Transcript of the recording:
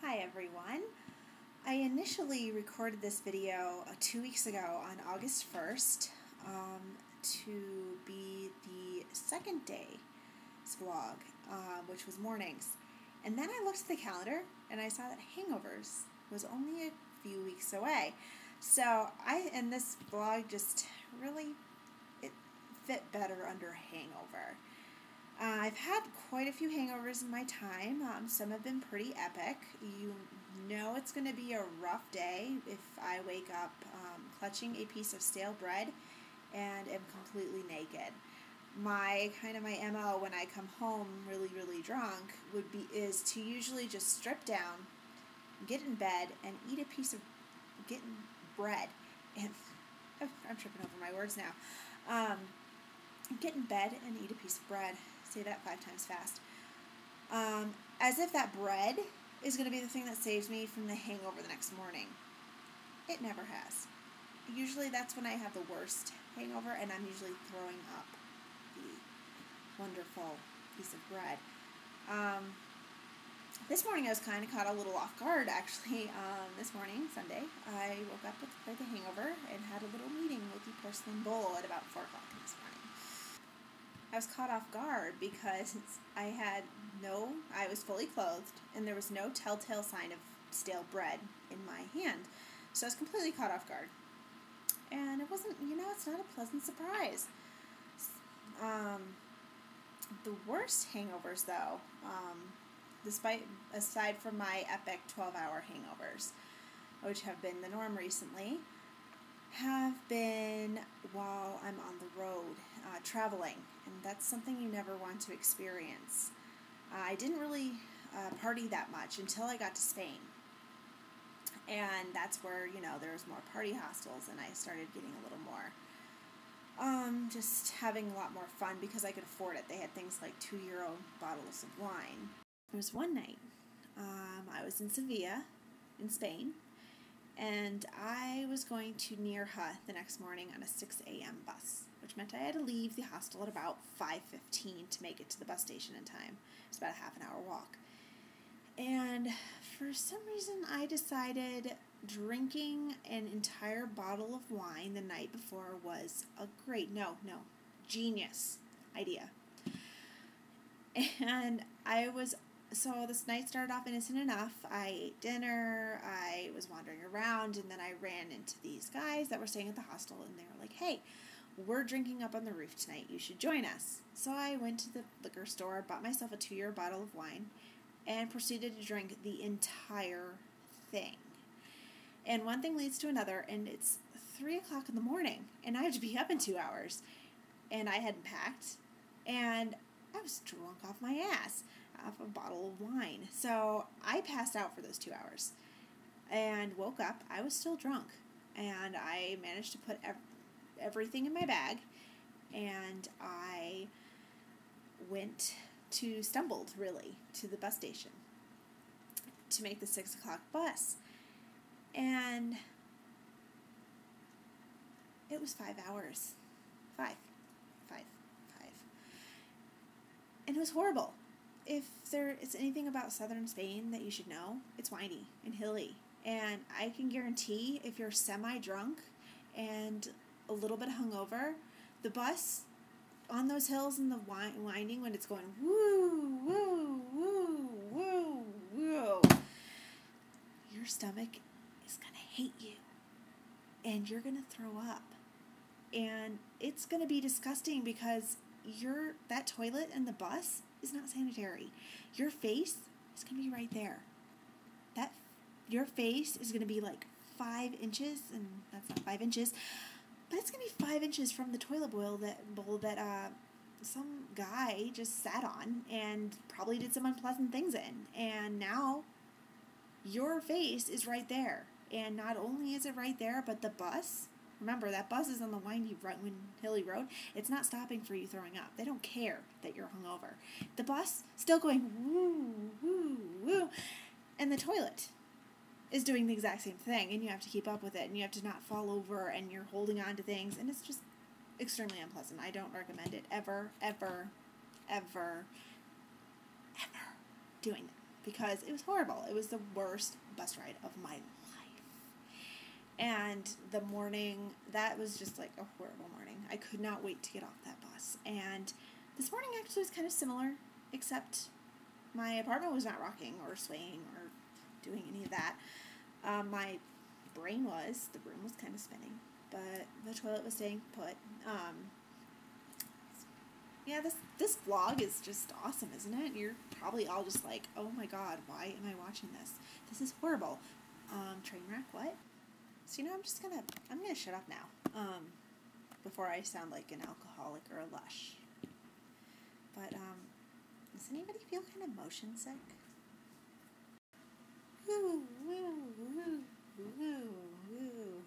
Hi everyone. I initially recorded this video 2 weeks ago on August 1st to be the second day's vlog, which was mornings. And then I looked at the calendar and I saw that Hangovers was only a few weeks away. So this vlog just really, it fit better under hangover. I've had quite a few hangovers in my time. Some have been pretty epic. You know it's going to be a rough day if I wake up clutching a piece of stale bread and am completely naked. My MO when I come home really drunk is to usually just strip down, get in bed, and eat a piece of bread. And I'm tripping over my words now. Get in bed and eat a piece of bread. Say that 5 times fast. As if that bread is going to be the thing that saves me from the hangover the next morning. It never has. Usually that's when I have the worst hangover, and I'm usually throwing up the wonderful piece of bread. This morning I was kind of caught a little off guard, actually. This morning, Sunday, I woke up with quite the hangover and had a little meeting with the porcelain bowl at about 4 o'clock this morning. I was caught off guard because I was fully clothed and there was no telltale sign of stale bread in my hand. So I was completely caught off guard. And it wasn't, it's not a pleasant surprise. The worst hangovers, though, aside from my epic 12-hour hangovers, which have been the norm recently, have been while I'm on the road, traveling, and that's something you never want to experience. I didn't really party that much until I got to Spain, and that's where, there was more party hostels, and I started getting a little more, just having a lot more fun because I could afford it. They had things like €2 bottles of wine. There was one night, I was in Sevilla, in Spain, and I was going to Nirja the next morning on a 6 a.m. bus, which meant I had to leave the hostel at about 5:15 to make it to the bus station in time. It's about a half an hour walk. And for some reason, I decided drinking an entire bottle of wine the night before was a genius idea. And so this night started off innocent enough. I ate dinner, I was wandering around, and then I ran into these guys that were staying at the hostel, and they were like, "Hey, we're drinking up on the roof tonight, you should join us." So I went to the liquor store, bought myself a €2 bottle of wine, and proceeded to drink the entire thing. And one thing leads to another, and it's 3 o'clock in the morning, and I have to be up in 2 hours. And I hadn't packed, and I was drunk off my ass off a bottle of wine. So I passed out for those 2 hours and woke up. I was still drunk, and I managed to put everything in my bag, and I stumbled really to the bus station to make the 6 o'clock bus. And it was 5 hours. Five. And it was horrible. If there is anything about southern Spain that you should know, it's windy and hilly. And I can guarantee if you're semi-drunk and a little bit hungover, the bus on those hills and the winding when it's going woo, woo, woo, woo, woo, your stomach is going to hate you. And you're going to throw up. And it's going to be disgusting because that toilet in the bus is not sanitary. Your face is going to be right there. Your face is going to be like 5 inches, and that's not 5 inches, but it's going to be 5 inches from the toilet bowl that some guy just sat on and probably did some unpleasant things in. And now your face is right there. And not only is it right there, but the bus, remember, that bus is on the windy, hilly road. It's not stopping for you throwing up. They don't care that you're hungover. The bus still going woo, woo, woo. And the toilet is doing the exact same thing, and you have to keep up with it, and you have to not fall over, and you're holding on to things, and it's just extremely unpleasant. I don't recommend it ever doing because it was horrible. It was the worst bus ride of my life. And the morning, that was just like a horrible morning. I could not wait to get off that bus. And this morning actually was kind of similar, except my apartment was not rocking or swaying or doing any of that. My brain was. The room was kind of spinning, but the toilet was staying put. Yeah, this vlog is just awesome, isn't it? You're probably all just like, oh my god, why am I watching this? This is horrible. Train wreck, what? So, I'm gonna shut up now, before I sound like an alcoholic or a lush. But, does anybody feel kind of motion sick? Woo, woo, woo, woo, woo.